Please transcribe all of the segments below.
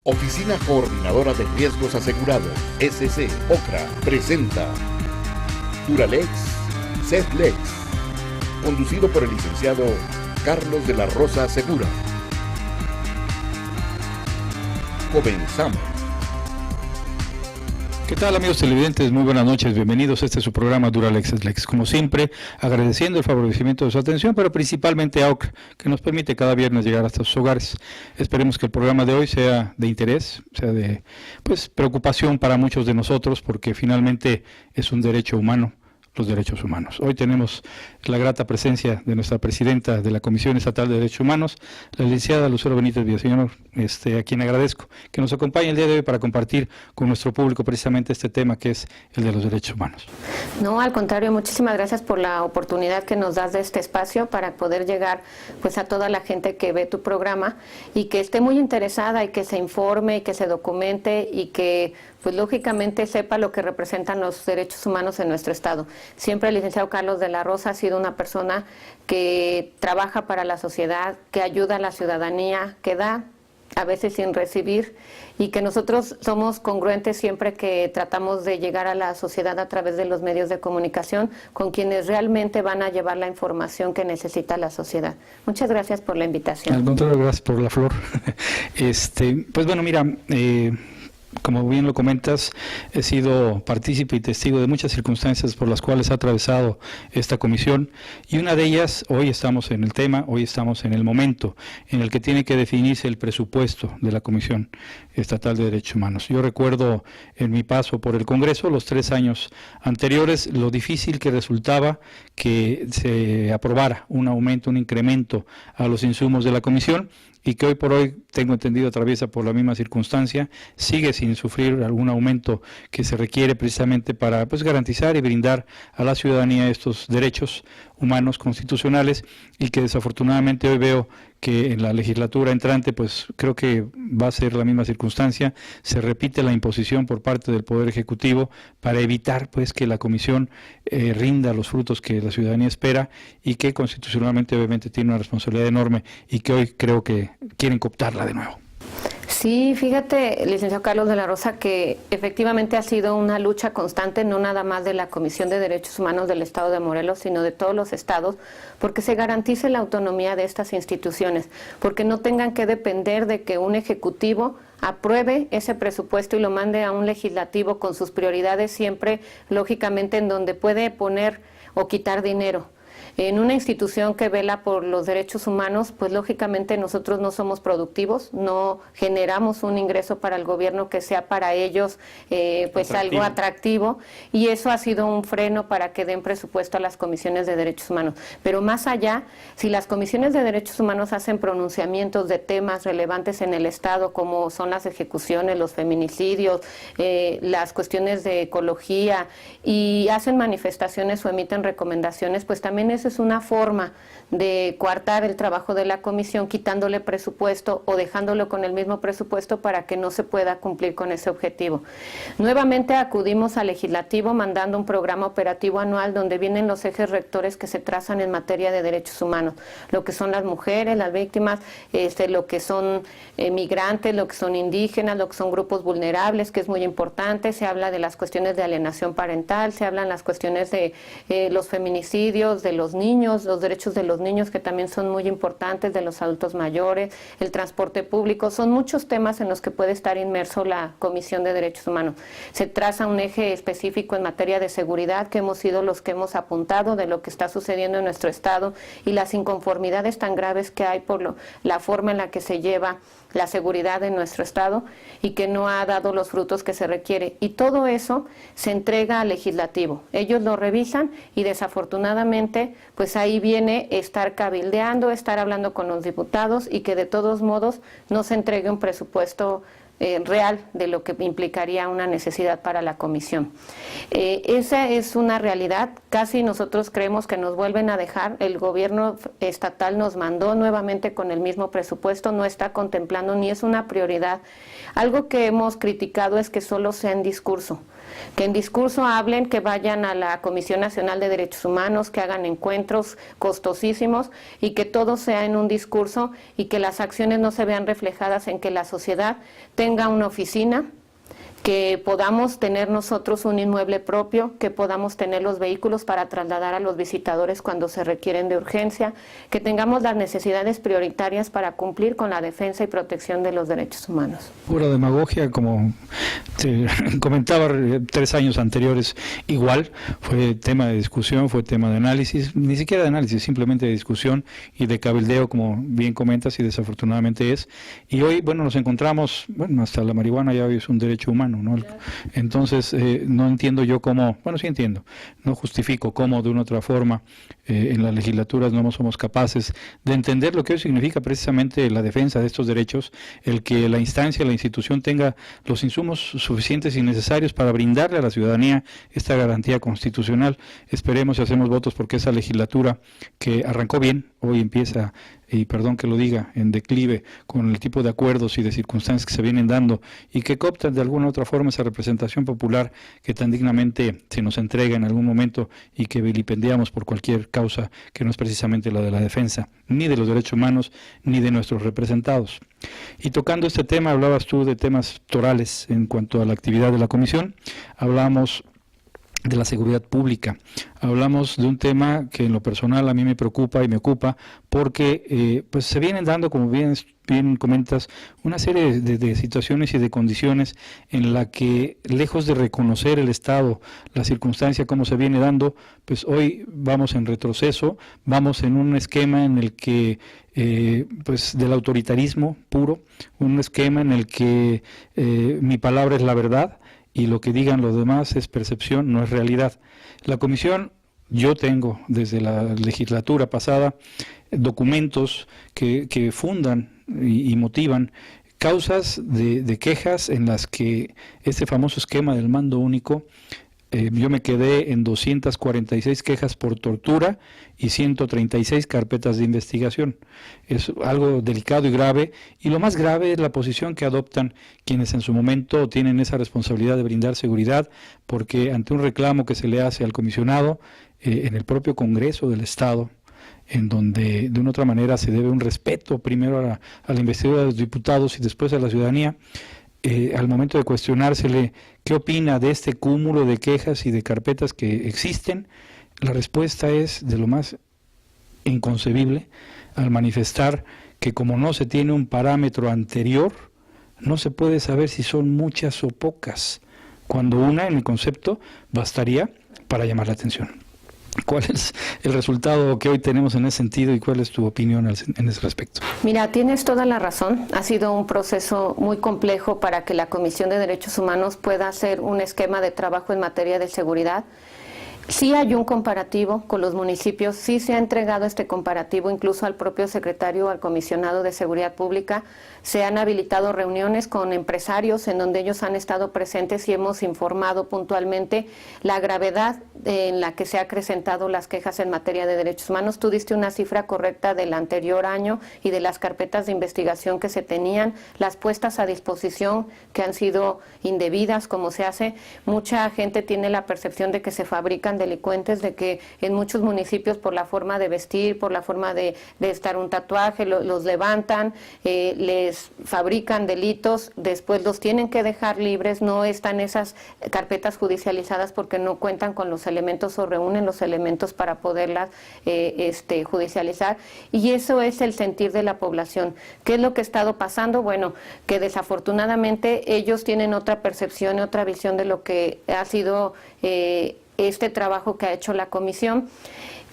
Oficina Coordinadora de Riesgos Asegurados, SC OCRA, presenta Duralex Sedlex, conducido por el licenciado Carlos de la Rosa Segura. Comenzamos. ¿Qué tal, amigos televidentes? Muy buenas noches, bienvenidos a este su programa Duralex Sedlex. Como siempre, agradeciendo el favorecimiento de su atención, pero principalmente a OCRA, que nos permite cada viernes llegar hasta sus hogares. Esperemos que el programa de hoy sea de interés, sea de preocupación para muchos de nosotros, porque finalmente es un derecho humano, los derechos humanos. Hoy tenemos la grata presencia de nuestra presidenta de la Comisión Estatal de Derechos Humanos, la licenciada Lucero Benítez Villaseñor, a quien agradezco que nos acompañe el día de hoy para compartir con nuestro público precisamente este tema que es el de los derechos humanos. No, al contrario, muchísimas gracias por la oportunidad que nos das de este espacio para poder llegar pues a toda la gente que ve tu programa y que esté muy interesada y que se informe y que se documente y que pues lógicamente sepa lo que representan los derechos humanos en nuestro estado. Siempre el licenciado Carlos de la Rosa ha sido una persona que trabaja para la sociedad, que ayuda a la ciudadanía, que da a veces sin recibir, y que nosotros somos congruentes siempre que tratamos de llegar a la sociedad a través de los medios de comunicación con quienes realmente van a llevar la información que necesita la sociedad. Muchas gracias por la invitación. Al contrario, gracias por la flor. Pues bueno, mira, como bien lo comentas, he sido partícipe y testigo de muchas circunstancias por las cuales ha atravesado esta comisión, y una de ellas, hoy estamos en el tema, hoy estamos en el momento en el que tiene que definirse el presupuesto de la Comisión Estatal de Derechos Humanos. Yo recuerdo en mi paso por el Congreso, los 3 años anteriores, lo difícil que resultaba que se aprobara un aumento, un incremento a los insumos de la Comisión, y que hoy por hoy, tengo entendido, atraviesa por la misma circunstancia, sigue sin sufrir algún aumento que se requiere precisamente para garantizar y brindar a la ciudadanía estos derechos humanos constitucionales, y que desafortunadamente hoy veo que en la legislatura entrante pues creo que va a ser la misma circunstancia. Se repite la imposición por parte del Poder Ejecutivo para evitar pues que la Comisión rinda los frutos que la ciudadanía espera, y que constitucionalmente obviamente tiene una responsabilidad enorme, y que hoy creo que quieren cooptarla de nuevo. Sí, fíjate, licenciado Carlos de la Rosa, que efectivamente ha sido una lucha constante, no nada más de la Comisión de Derechos Humanos del Estado de Morelos, sino de todos los estados, porque se garantice la autonomía de estas instituciones, porque no tengan que depender de que un ejecutivo apruebe ese presupuesto y lo mande a un legislativo con sus prioridades siempre, lógicamente, en donde puede poner o quitar dinero. En una institución que vela por los derechos humanos, pues lógicamente nosotros no somos productivos, no generamos un ingreso para el gobierno que sea para ellos algo atractivo, y eso ha sido un freno para que den presupuesto a las comisiones de derechos humanos. Pero más allá, si las comisiones de derechos humanos hacen pronunciamientos de temas relevantes en el Estado, como son las ejecuciones, los feminicidios, las cuestiones de ecología, y hacen manifestaciones o emiten recomendaciones, pues también eso es una forma de coartar el trabajo de la comisión, quitándole presupuesto o dejándolo con el mismo presupuesto para que no se pueda cumplir con ese objetivo. Nuevamente acudimos al legislativo mandando un programa operativo anual donde vienen los ejes rectores que se trazan en materia de derechos humanos, lo que son las mujeres, las víctimas, lo que son migrantes, lo que son indígenas, lo que son grupos vulnerables, que es muy importante. Se habla de las cuestiones de alienación parental, se hablan las cuestiones de los feminicidios, de los niños, los derechos de los niños, que también son muy importantes, de los adultos mayores, el transporte público. Son muchos temas en los que puede estar inmerso la Comisión de Derechos Humanos. Se traza un eje específico en materia de seguridad, que hemos sido los que hemos apuntado de lo que está sucediendo en nuestro estado y las inconformidades tan graves que hay por la forma en la que se lleva la seguridad en nuestro estado, y que no ha dado los frutos que se requiere. Y todo eso se entrega al legislativo. Ellos lo revisan y desafortunadamente pues ahí viene estar cabildeando, estar hablando con los diputados, y que de todos modos no se entregue un presupuesto real de lo que implicaría una necesidad para la comisión. Esa es una realidad. Casi nosotros creemos que nos vuelven a dejar. El gobierno estatal nos mandó nuevamente con el mismo presupuesto, no está contemplando ni es una prioridad. Algo que hemos criticado es que solo sea en discurso. Que en discurso hablen, que vayan a la Comisión Nacional de Derechos Humanos, que hagan encuentros costosísimos y que todo sea en un discurso y que las acciones no se vean reflejadas en que la sociedad tenga una oficina, que podamos tener nosotros un inmueble propio, que podamos tener los vehículos para trasladar a los visitadores cuando se requieren de urgencia, que tengamos las necesidades prioritarias para cumplir con la defensa y protección de los derechos humanos. Pura demagogia, como te comentaba 3 años anteriores, igual, fue tema de discusión, fue tema de análisis, ni siquiera de análisis, simplemente de discusión y de cabildeo, como bien comentas, y desafortunadamente es. Y hoy, bueno, nos encontramos, bueno, hasta la marihuana ya hoy es un derecho humano, ¿no? Entonces, no entiendo yo cómo, bueno, sí entiendo, no justifico cómo de una u otra forma en las legislaturas no somos capaces de entender lo que hoy significa precisamente la defensa de estos derechos, el que la instancia, la institución tenga los insumos suficientes y necesarios para brindarle a la ciudadanía esta garantía constitucional. Esperemos y hacemos votos porque esa legislatura que arrancó bien, hoy empieza, y perdón que lo diga, en declive con el tipo de acuerdos y de circunstancias que se vienen dando y que cooptan de alguna u otra forma esa representación popular que tan dignamente se nos entrega en algún momento y que vilipendiamos por cualquier causa que no es precisamente la de la defensa, ni de los derechos humanos, ni de nuestros representados. Y tocando este tema, hablabas tú de temas torales en cuanto a la actividad de la comisión, hablamos de la seguridad pública. Hablamos de un tema que en lo personal a mí me preocupa y me ocupa porque pues se vienen dando, como bien comentas, una serie de situaciones y de condiciones en la que, lejos de reconocer el Estado, la circunstancia como se viene dando, pues hoy vamos en retroceso, vamos en un esquema en el que pues del autoritarismo puro, un esquema en el que mi palabra es la verdad y lo que digan los demás es percepción, no es realidad. La comisión, yo tengo desde la legislatura pasada documentos que fundan y motivan causas de quejas en las que este famoso esquema del mando único, yo me quedé en 246 quejas por tortura y 136 carpetas de investigación. Es algo delicado y grave, y lo más grave es la posición que adoptan quienes en su momento tienen esa responsabilidad de brindar seguridad, porque ante un reclamo que se le hace al comisionado en el propio Congreso del Estado, en donde de una otra manera se debe un respeto primero a la investidura de los diputados y después a la ciudadanía, al momento de cuestionársele qué opina de este cúmulo de quejas y de carpetas que existen, la respuesta es de lo más inconcebible al manifestar que como no se tiene un parámetro anterior, no se puede saber si son muchas o pocas, cuando una en el concepto bastaría para llamar la atención. ¿Cuál es el resultado que hoy tenemos en ese sentido y cuál es tu opinión en ese respecto? Mira, tienes toda la razón. Ha sido un proceso muy complejo para que la Comisión de Derechos Humanos pueda hacer un esquema de trabajo en materia de seguridad. Sí hay un comparativo con los municipios, sí se ha entregado este comparativo incluso al propio secretario, al comisionado de Seguridad Pública. Se han habilitado reuniones con empresarios en donde ellos han estado presentes y hemos informado puntualmente la gravedad en la que se han acrecentado las quejas en materia de derechos humanos. Tú diste una cifra correcta del anterior año y de las carpetas de investigación que se tenían, las puestas a disposición que han sido indebidas, como se hace. Mucha gente tiene la percepción de que se fabrican delincuentes, de que en muchos municipios por la forma de vestir, por la forma de estar un tatuaje, los levantan, les fabrican delitos, después los tienen que dejar libres, no están esas carpetas judicializadas porque no cuentan con los elementos o reúnen los elementos para poderlas judicializar, y eso es el sentir de la población. ¿Qué es lo que ha estado pasando? Bueno, que desafortunadamente ellos tienen otra percepción y otra visión de lo que ha sido este trabajo que ha hecho la comisión.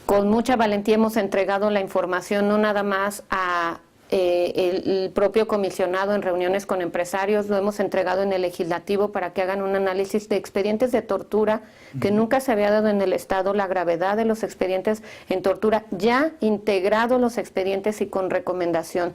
Con mucha valentía hemos entregado la información no nada más a el propio comisionado en reuniones con empresarios, lo hemos entregado en el legislativo para que hagan un análisis de expedientes de tortura que nunca se había dado en el Estado, la gravedad de los expedientes en tortura, ya integrados los expedientes y con recomendación.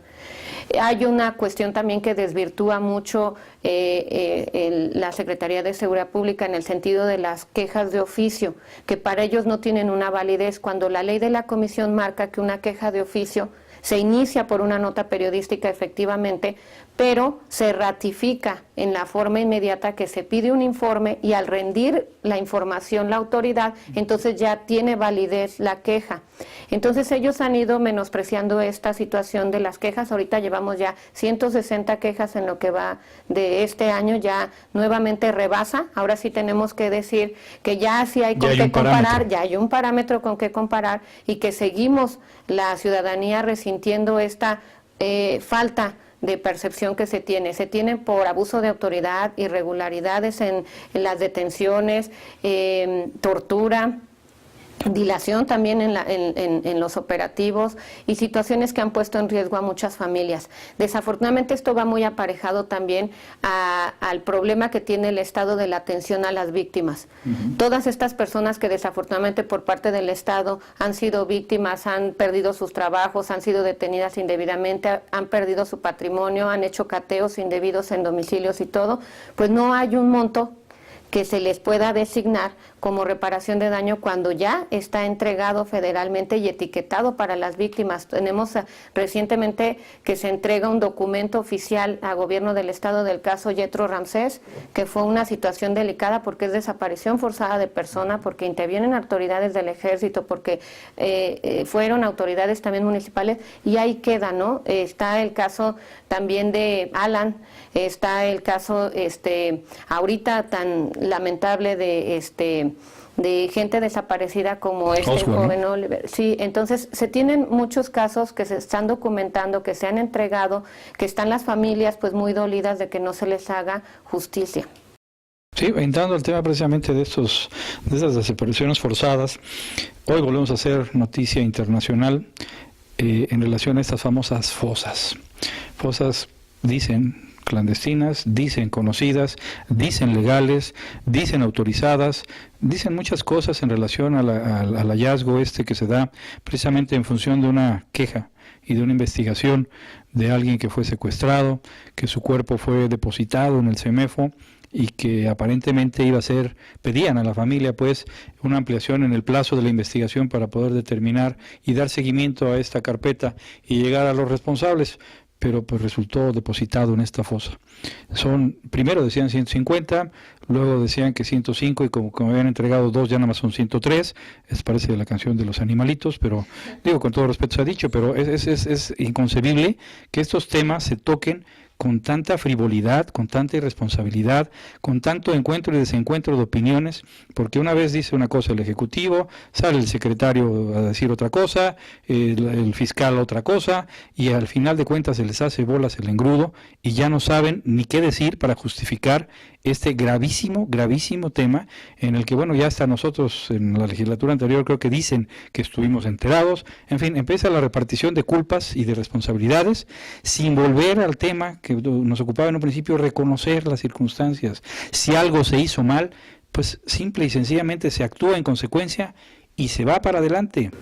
Hay una cuestión también que desvirtúa mucho la Secretaría de Seguridad Pública en el sentido de las quejas de oficio, que para ellos no tienen una validez, cuando la ley de la comisión marca que una queja de oficio se inicia por una nota periodística efectivamente, pero se ratifica en la forma inmediata que se pide un informe y al rendir la información la autoridad, entonces ya tiene validez la queja. Entonces ellos han ido menospreciando esta situación de las quejas. Ahorita llevamos ya 160 quejas en lo que va de este año, ya nuevamente rebasa. Ahora sí tenemos que decir que ya sí hay con qué comparar, ya hay un parámetro con qué comparar y que seguimos la ciudadanía resintiendo esta falta de percepción que se tiene por abuso de autoridad, irregularidades en las detenciones, tortura, dilación también en los operativos y situaciones que han puesto en riesgo a muchas familias. Desafortunadamente esto va muy aparejado también al problema que tiene el Estado de la atención a las víctimas. Todas estas personas que desafortunadamente por parte del Estado han sido víctimas, han perdido sus trabajos, han sido detenidas indebidamente, han perdido su patrimonio, han hecho cateos indebidos en domicilios y todo, pues no hay un monto que se les pueda designar como reparación de daño cuando ya está entregado federalmente y etiquetado para las víctimas. Tenemos recientemente que se entrega un documento oficial a gobierno del estado del caso Yetro Ramsés, que fue una situación delicada porque es desaparición forzada de persona, porque intervienen autoridades del ejército, porque fueron autoridades también municipales y ahí queda, ¿no? Está el caso también de Alan, está el caso ahorita tan lamentable de gente desaparecida como joven, ¿no? Oliver. Sí, entonces se tienen muchos casos que se están documentando, que se han entregado, que están las familias pues muy dolidas de que no se les haga justicia. Sí, entrando al tema precisamente de esas desapariciones forzadas, hoy volvemos a hacer noticia internacional en relación a estas famosas fosas. Fosas, dicen, clandestinas, dicen conocidas, dicen legales, dicen autorizadas, dicen muchas cosas en relación al hallazgo que se da precisamente en función de una queja y de una investigación de alguien que fue secuestrado, que su cuerpo fue depositado en el CEMEFO y que aparentemente pedían a la familia pues una ampliación en el plazo de la investigación para poder determinar y dar seguimiento a esta carpeta y llegar a los responsables, pero pues resultó depositado en esta fosa. Primero decían 150, luego decían que 105 y como habían entregado 2 ya nada más son 103, parece la canción de los animalitos, pero digo con todo respeto se ha dicho, pero es inconcebible que estos temas se toquen con tanta frivolidad, con tanta irresponsabilidad, con tanto encuentro y desencuentro de opiniones, porque una vez dice una cosa el Ejecutivo, sale el secretario a decir otra cosa, el fiscal otra cosa, y al final de cuentas se les hace bolas el engrudo y ya no saben ni qué decir para justificar este gravísimo, gravísimo tema en el que, bueno, ya hasta nosotros en la legislatura anterior creo que dicen que estuvimos enterados. En fin, empieza la repartición de culpas y de responsabilidades sin volver al tema que nos ocupaba en un principio, reconocer las circunstancias. Si algo se hizo mal, pues simple y sencillamente se actúa en consecuencia y se va para adelante.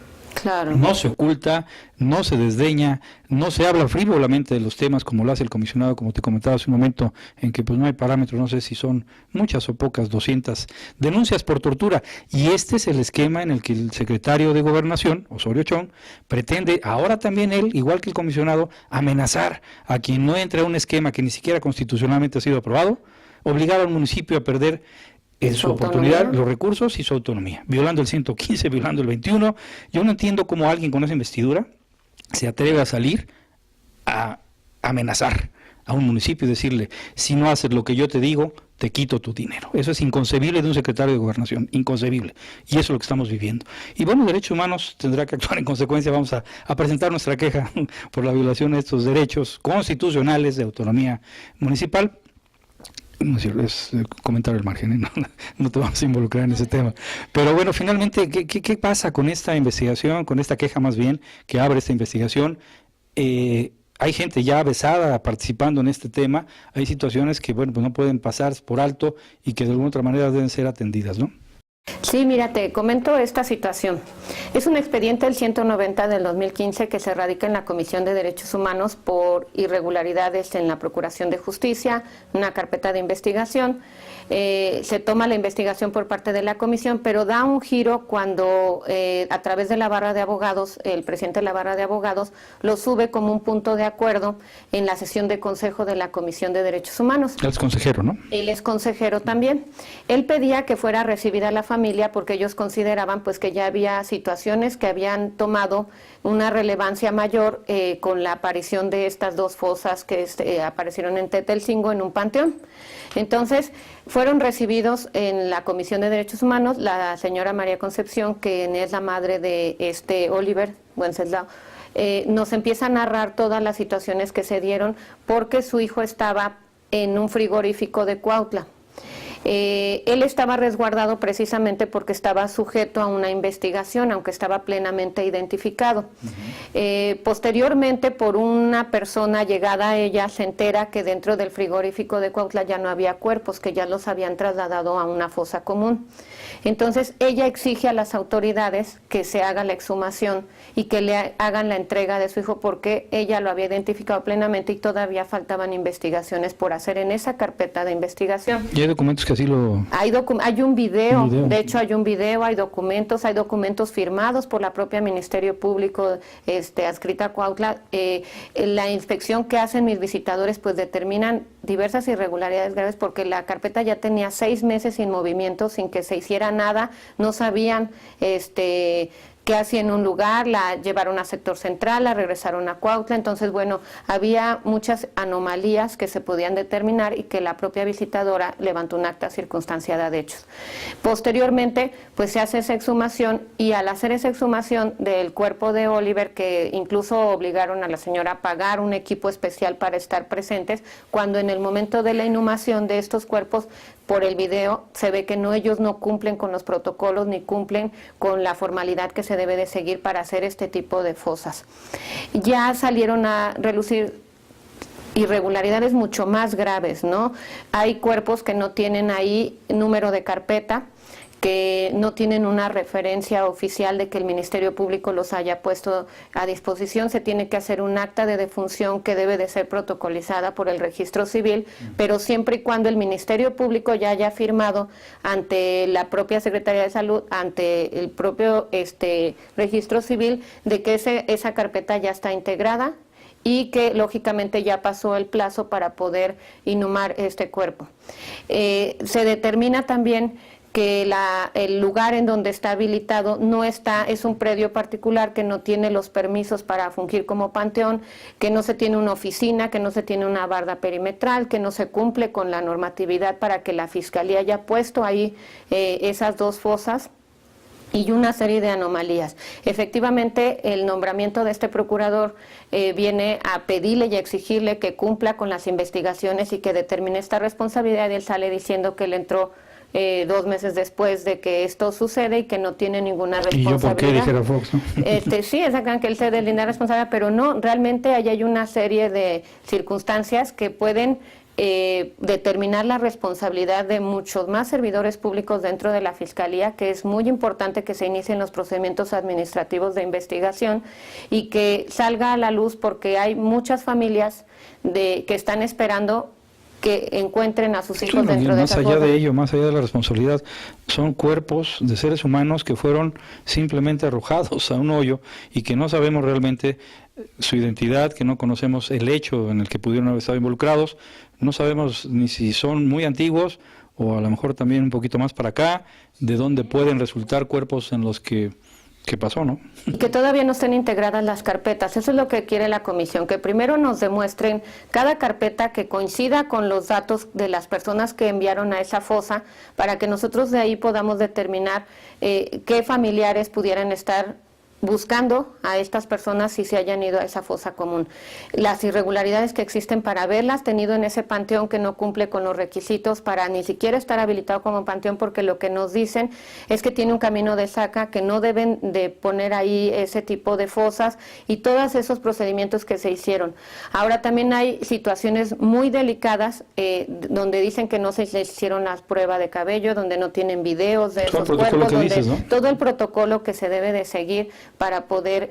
Claro. No se oculta, no se desdeña, no se habla frívolamente de los temas como lo hace el comisionado, como te comentaba hace un momento, en que pues no hay parámetros, no sé si son muchas o pocas, 200 denuncias por tortura. Y este es el esquema en el que el secretario de Gobernación, Osorio Chong, pretende, ahora también él, igual que el comisionado, amenazar a quien no entre a un esquema que ni siquiera constitucionalmente ha sido aprobado, obligar al municipio a perder en su oportunidad, los recursos y su autonomía, violando el 115, violando el 21. Yo no entiendo cómo alguien con esa investidura se atreve a salir a amenazar a un municipio y decirle, si no haces lo que yo te digo, te quito tu dinero. Eso es inconcebible de un secretario de Gobernación, inconcebible. Y eso es lo que estamos viviendo. Y bueno, Derechos Humanos tendrá que actuar en consecuencia. Vamos a presentar nuestra queja por la violación de estos derechos constitucionales de autonomía municipal. No es comentario al margen, no te vamos a involucrar en ese tema. Pero bueno, finalmente, ¿qué pasa con esta investigación, con esta queja más bien, que abre esta investigación? Hay gente ya avesada participando en este tema, hay situaciones que bueno pues no pueden pasar por alto y que de alguna otra manera deben ser atendidas, ¿no? Sí, mira, te comento esta situación. Es un expediente del 190 del 2015 que se radica en la Comisión de Derechos Humanos por irregularidades en la Procuración de Justicia, una carpeta de investigación. Se toma la investigación por parte de la comisión, pero da un giro cuando a través de la barra de abogados, el presidente de la barra de abogados lo sube como un punto de acuerdo en la sesión de consejo de la Comisión de Derechos Humanos. Él es consejero, ¿no? Él es consejero también. Él pedía que fuera recibida la familia porque ellos consideraban pues que ya había situaciones que habían tomado una relevancia mayor con la aparición de estas dos fosas que aparecieron en Tetelcingo en un panteón. Entonces, fueron recibidos en la Comisión de Derechos Humanos la señora María Concepción, que es la madre de Oliver Wenceslao. Nos empieza a narrar todas las situaciones que se dieron porque su hijo estaba en un frigorífico de Cuautla. Él estaba resguardado precisamente porque estaba sujeto a una investigación, aunque estaba plenamente identificado. Posteriormente, por una persona llegada a ella, se entera que dentro del frigorífico de Cuautla ya no había cuerpos, que ya los habían trasladado a una fosa común. Entonces, ella exige a las autoridades que se haga la exhumación y que le hagan la entrega de su hijo porque ella lo había identificado plenamente y todavía faltaban investigaciones por hacer en esa carpeta de investigación. ¿Y hay documentos que así lo...? Hay un video, de hecho hay un video, hay documentos firmados por la propia Ministerio Público adscrita a Cuautla. La inspección que hacen mis visitadores pues determinan diversas irregularidades graves porque la carpeta ya tenía 6 meses sin movimiento, sin que se hiciera nada, no sabían qué hacía en un lugar, la llevaron a sector central, la regresaron a Cuautla. Entonces, bueno, había muchas anomalías que se podían determinar y que la propia visitadora levantó un acta circunstanciada de hechos. Posteriormente, pues se hace esa exhumación y al hacer esa exhumación del cuerpo de Oliver, que incluso obligaron a la señora a pagar un equipo especial para estar presentes, cuando en el momento de la inhumación de estos cuerpos, por el video se ve que ellos no cumplen con los protocolos ni cumplen con la formalidad que se debe de seguir para hacer este tipo de fosas. Ya salieron a relucir irregularidades mucho más graves, ¿no? Hay cuerpos que no tienen ahí número de carpeta, que no tienen una referencia oficial de que el Ministerio Público los haya puesto a disposición. Se tiene que hacer un acta de defunción que debe de ser protocolizada por el Registro Civil, pero siempre y cuando el Ministerio Público ya haya firmado ante la propia Secretaría de Salud, ante el propio Registro Civil, de que esa carpeta ya está integrada y que lógicamente ya pasó el plazo para poder inhumar este cuerpo. Se determina también que el lugar en donde está habilitado es un predio particular que no tiene los permisos para fungir como panteón, que no se tiene una oficina, que no se tiene una barda perimetral, que no se cumple con la normatividad para que la Fiscalía haya puesto ahí esas dos fosas y una serie de anomalías. Efectivamente, el nombramiento de este procurador viene a pedirle y a exigirle que cumpla con las investigaciones y que determine esta responsabilidad, y él sale diciendo que él entró 2 meses después de que esto sucede y que no tiene ninguna responsabilidad. ¿Y yo por qué dijera Fox, no? Sí, exactamente, que él se deslinda responsabilidad, pero no, realmente ahí hay una serie de circunstancias que pueden determinar la responsabilidad de muchos más servidores públicos dentro de la Fiscalía, que es muy importante que se inicien los procedimientos administrativos de investigación y que salga a la luz, porque hay muchas familias que están esperando que encuentren a sus hijos dentro de esa fosa. Más allá de ello, más allá de la responsabilidad, son cuerpos de seres humanos que fueron simplemente arrojados a un hoyo y que no sabemos realmente su identidad, que no conocemos el hecho en el que pudieron haber estado involucrados, no sabemos ni si son muy antiguos o a lo mejor también un poquito más para acá, de dónde pueden resultar cuerpos en los que pasó, ¿no? Y que todavía no estén integradas las carpetas. Eso es lo que quiere la comisión, que primero nos demuestren cada carpeta que coincida con los datos de las personas que enviaron a esa fosa, para que nosotros de ahí podamos determinar qué familiares pudieran estar buscando a estas personas si se hayan ido a esa fosa común. Las irregularidades que existen para haberlas tenido en ese panteón que no cumple con los requisitos para ni siquiera estar habilitado como panteón, porque lo que nos dicen es que tiene un camino de saca, que no deben de poner ahí ese tipo de fosas y todos esos procedimientos que se hicieron. Ahora también hay situaciones muy delicadas donde dicen que no se les hicieron las pruebas de cabello, donde no tienen videos de esos cuerpos, donde dices, ¿no? Todo el protocolo que se debe de seguir para poder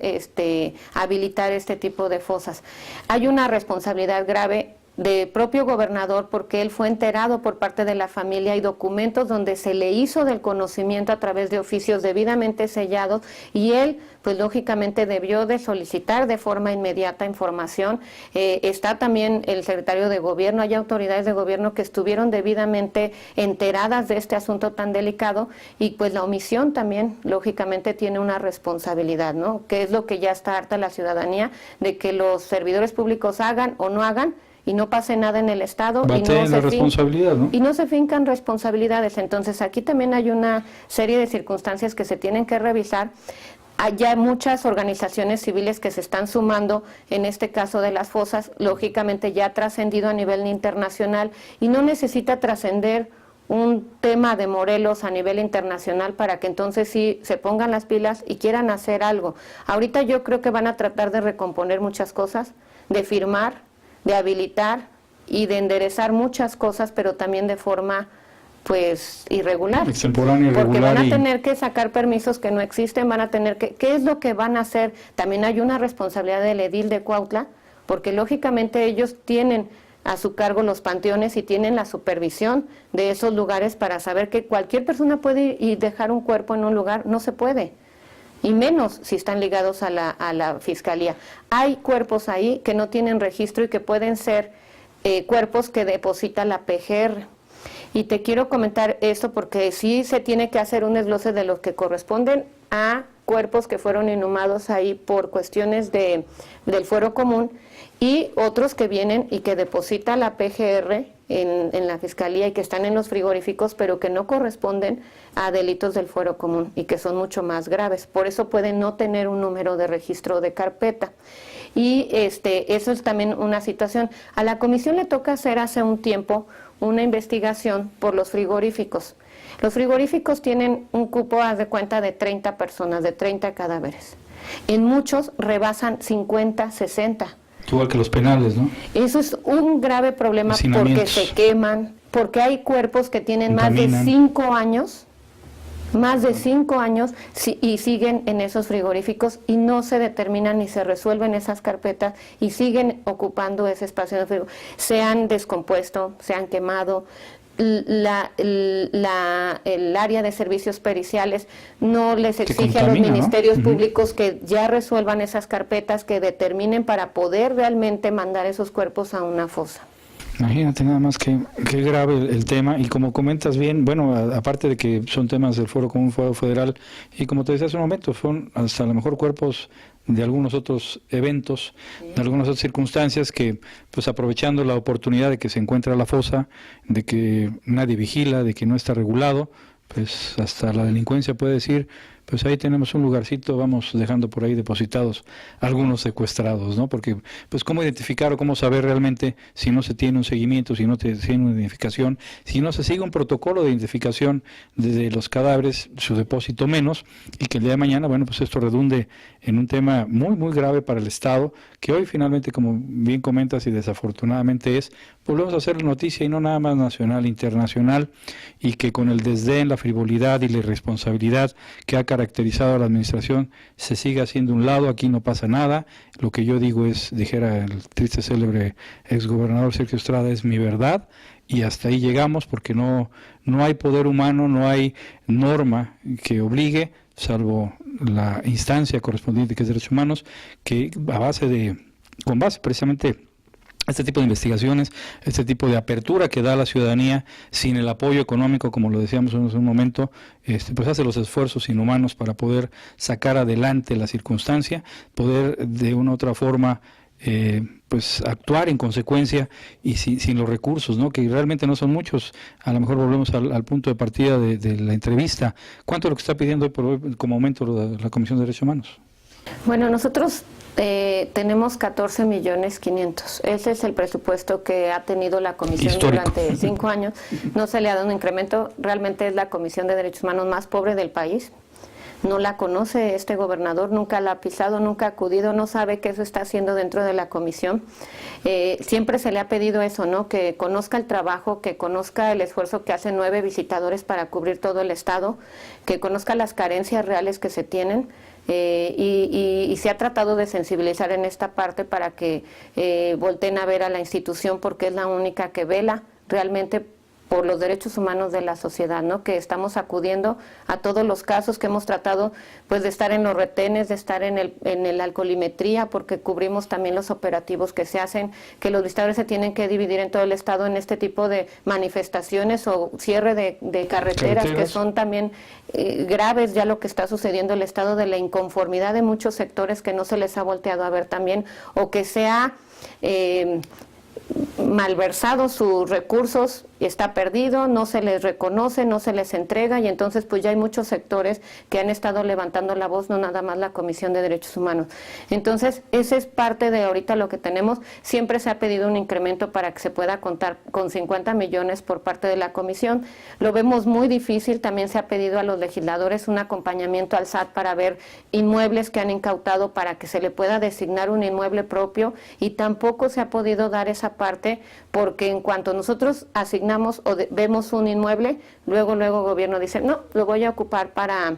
habilitar este tipo de fosas. Hay una responsabilidad grave del propio gobernador, porque él fue enterado por parte de la familia y documentos donde se le hizo del conocimiento a través de oficios debidamente sellados, y él pues lógicamente debió de solicitar de forma inmediata información. Está también el secretario de gobierno, hay autoridades de gobierno que estuvieron debidamente enteradas de este asunto tan delicado, y pues la omisión también lógicamente tiene una responsabilidad, ¿no? Que es lo que ya está harta la ciudadanía, de que los servidores públicos hagan o no hagan y no pase nada en el Estado y no se fincan responsabilidades. Entonces aquí también hay una serie de circunstancias que se tienen que revisar. Hay ya muchas organizaciones civiles que se están sumando en este caso de las fosas, lógicamente ya ha trascendido a nivel internacional y no necesita trascender un tema de Morelos a nivel internacional para que entonces sí se pongan las pilas y quieran hacer algo. Ahorita yo creo que van a tratar de recomponer muchas cosas, de firmar, de habilitar y de enderezar muchas cosas, pero también de forma pues irregular, extemporánea, porque van a tener que sacar permisos que no existen, van a tener que, ¿qué es lo que van a hacer? También hay una responsabilidad del edil de Cuautla, porque lógicamente ellos tienen a su cargo los panteones y tienen la supervisión de esos lugares para saber que cualquier persona puede ir y dejar un cuerpo en un lugar, no se puede. Y menos si están ligados a la fiscalía. Hay cuerpos ahí que no tienen registro y que pueden ser cuerpos que deposita la PGR. Y te quiero comentar esto porque sí se tiene que hacer un desglose de los que corresponden a cuerpos que fueron inhumados ahí por cuestiones del fuero común, y otros que vienen y que deposita la PGR en la fiscalía y que están en los frigoríficos, pero que no corresponden a delitos del fuero común y que son mucho más graves. Por eso pueden no tener un número de registro de carpeta. Y eso es también una situación. A la comisión le toca hacer hace un tiempo una investigación por los frigoríficos. Los frigoríficos tienen un cupo, haz de cuenta, de 30 personas, de 30 cadáveres. En muchos rebasan 50, 60. Igual que los penales, ¿no? Eso es un grave problema porque se queman, porque hay cuerpos que tienen más de 5 años, y siguen en esos frigoríficos y no se determinan ni se resuelven esas carpetas y siguen ocupando ese espacio en el frigorífico. Se han descompuesto, se han quemado. El área de servicios periciales no les exige a los ministerios públicos que ya resuelvan esas carpetas, que determinen para poder realmente mandar esos cuerpos a una fosa. Imagínate nada más qué grave el tema, y como comentas bien, bueno, aparte de que son temas del Fuero Común, Fuero Federal, y como te decía hace un momento, son hasta a lo mejor cuerpos de algunos otros eventos, de algunas otras circunstancias que, pues aprovechando la oportunidad de que se encuentra la fosa, de que nadie vigila, de que no está regulado, pues hasta la delincuencia puede decir, pues ahí tenemos un lugarcito, vamos dejando por ahí depositados algunos secuestrados, ¿no? Porque, pues, ¿cómo identificar o cómo saber realmente si no se tiene un seguimiento, si no se tiene una identificación, si no se sigue un protocolo de identificación desde los cadáveres, su depósito menos, y que el día de mañana, bueno, pues esto redunde en un tema muy, muy grave para el Estado, que hoy finalmente, como bien comentas y desafortunadamente volvemos a hacer noticia, y no nada más nacional, internacional, y que con el desdén, la frivolidad y la irresponsabilidad que ha caracterizado a la administración se sigue haciendo un lado. Aquí no pasa nada. Lo que yo digo es, dijera el triste célebre exgobernador Sergio Estrada, es mi verdad, y hasta ahí llegamos, porque no hay poder humano, no hay norma que obligue, salvo la instancia correspondiente que es Derechos Humanos, que con base precisamente este tipo de investigaciones, este tipo de apertura que da la ciudadanía sin el apoyo económico, como lo decíamos en un momento, pues hace los esfuerzos inhumanos para poder sacar adelante la circunstancia, poder de una u otra forma pues actuar en consecuencia, y sin los recursos, ¿no? Que realmente no son muchos. A lo mejor volvemos al punto de partida de la entrevista. ¿Cuánto es lo que está pidiendo hoy por hoy como aumento la Comisión de Derechos Humanos? Bueno, nosotros tenemos 14.500.000. Ese es el presupuesto que ha tenido la comisión histórico. durante 5 años. No se le ha dado un incremento. Realmente es la Comisión de Derechos Humanos más pobre del país. No la conoce este gobernador, nunca la ha pisado, nunca ha acudido, no sabe qué eso está haciendo dentro de la comisión. Siempre se le ha pedido eso, ¿no? Que conozca el trabajo, que conozca el esfuerzo que hacen 9 visitadores para cubrir todo el estado, que conozca las carencias reales que se tienen. Y se ha tratado de sensibilizar en esta parte para que volteen a ver a la institución, porque es la única que vela realmente por los derechos humanos de la sociedad, ¿no? Que estamos acudiendo a todos los casos que hemos tratado, pues, de estar en los retenes, de estar en el alcoholimetría, porque cubrimos también los operativos que se hacen, que los visitadores se tienen que dividir en todo el estado en este tipo de manifestaciones o cierre de carreteras que son también graves, ya lo que está sucediendo, el estado de la inconformidad de muchos sectores que no se les ha volteado a ver también, o que sea malversados sus recursos, está perdido, no se les reconoce, no se les entrega, y entonces pues ya hay muchos sectores que han estado levantando la voz, no nada más la Comisión de Derechos Humanos. Entonces, ese es parte de ahorita lo que tenemos. Siempre se ha pedido un incremento para que se pueda contar con 50 millones por parte de la Comisión. Lo vemos muy difícil. También se ha pedido a los legisladores un acompañamiento al SAT para ver inmuebles que han incautado para que se le pueda designar un inmueble propio, y tampoco se ha podido dar esa parte, porque en cuanto nosotros asignamos o vemos un inmueble, luego el gobierno dice, no, lo voy a ocupar para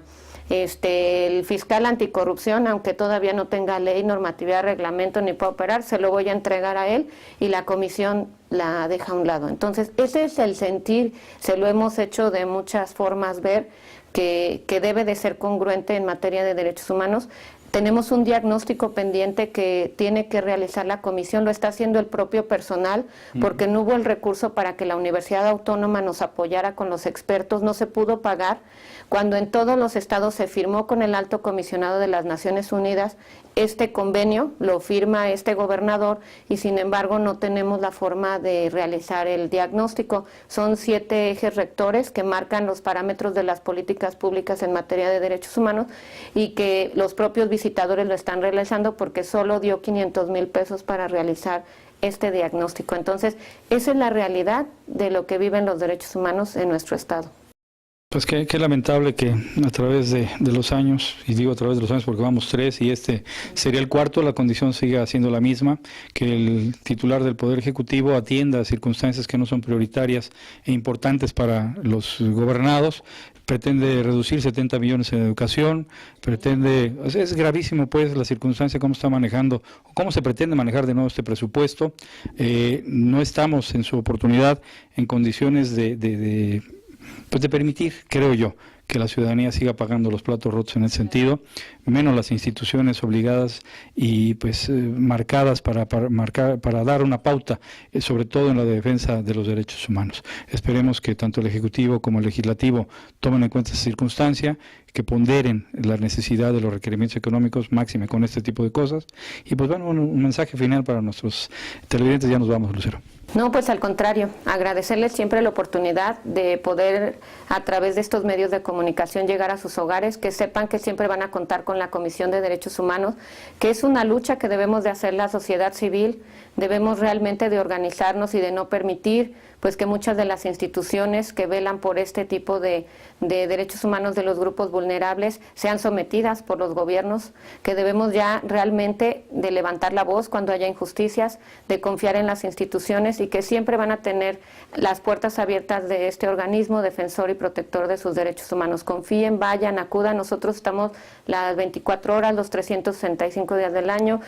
el fiscal anticorrupción, aunque todavía no tenga ley, normatividad, reglamento, ni pueda operar, se lo voy a entregar a él, y la comisión la deja a un lado. Entonces, ese es el sentir, se lo hemos hecho de muchas formas ver, que debe de ser congruente en materia de derechos humanos. Tenemos un diagnóstico pendiente que tiene que realizar la comisión, lo está haciendo el propio personal, porque no hubo el recurso para que la Universidad Autónoma nos apoyara con los expertos, no se pudo pagar, cuando en todos los estados se firmó con el Alto Comisionado de las Naciones Unidas este convenio, lo firma este gobernador, y sin embargo no tenemos la forma de realizar el diagnóstico. Son 7 ejes rectores que marcan los parámetros de las políticas públicas en materia de derechos humanos, y que los propios visitadores lo están realizando, porque solo dio 500,000 pesos para realizar este diagnóstico. Entonces, esa es la realidad de lo que viven los derechos humanos en nuestro estado. Pues qué lamentable que a través de los años, y digo a través de los años porque vamos 3 y este sería el 4, la condición siga siendo la misma, que el titular del Poder Ejecutivo atienda a circunstancias que no son prioritarias e importantes para los gobernados. Pretende reducir 70 millones en educación, es gravísimo pues la circunstancia, cómo está manejando, cómo se pretende manejar de nuevo este presupuesto. No estamos en su oportunidad en condiciones de permitir, creo yo, que la ciudadanía siga pagando los platos rotos en ese sentido, menos las instituciones obligadas y marcadas para dar una pauta, sobre todo en la defensa de los derechos humanos. Esperemos que tanto el Ejecutivo como el Legislativo tomen en cuenta esa circunstancia, que ponderen la necesidad de los requerimientos económicos máxime con este tipo de cosas. Y pues bueno, un mensaje final para nuestros televidentes. Ya nos vamos, Lucero. No, pues al contrario, agradecerles siempre la oportunidad de poder, a través de estos medios de comunicación, llegar a sus hogares, que sepan que siempre van a contar con la Comisión de Derechos Humanos, que es una lucha que debemos de hacer la sociedad civil, debemos realmente de organizarnos y de no permitir pues que muchas de las instituciones que velan por este tipo de derechos humanos de los grupos vulnerables sean sometidas por los gobiernos, que debemos ya realmente de levantar la voz cuando haya injusticias, de confiar en las instituciones, y que siempre van a tener las puertas abiertas de este organismo defensor y protector de sus derechos humanos. Confíen, vayan, acudan. Nosotros estamos las 24 horas, los 365 días del año,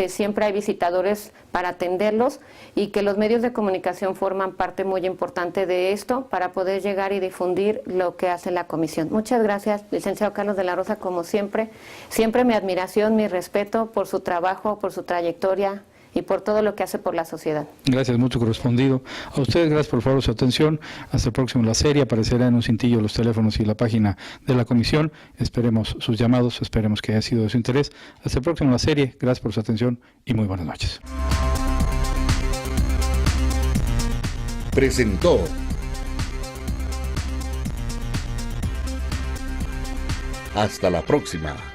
siempre hay visitadores para atenderlos, y que los medios de comunicación forman parte muy importante de esto para poder llegar y difundir lo que hace la comisión. Muchas gracias, licenciado Carlos de la Rosa, como siempre mi admiración, mi respeto por su trabajo, por su trayectoria y por todo lo que hace por la sociedad. Gracias, mucho correspondido. A ustedes, gracias por favor su atención. Hasta el próximo La Serie. Aparecerá en un cintillo los teléfonos y la página de la comisión. Esperemos sus llamados, esperemos que haya sido de su interés. Hasta el próximo La Serie. Gracias por su atención y muy buenas noches. Presentó Hasta la próxima.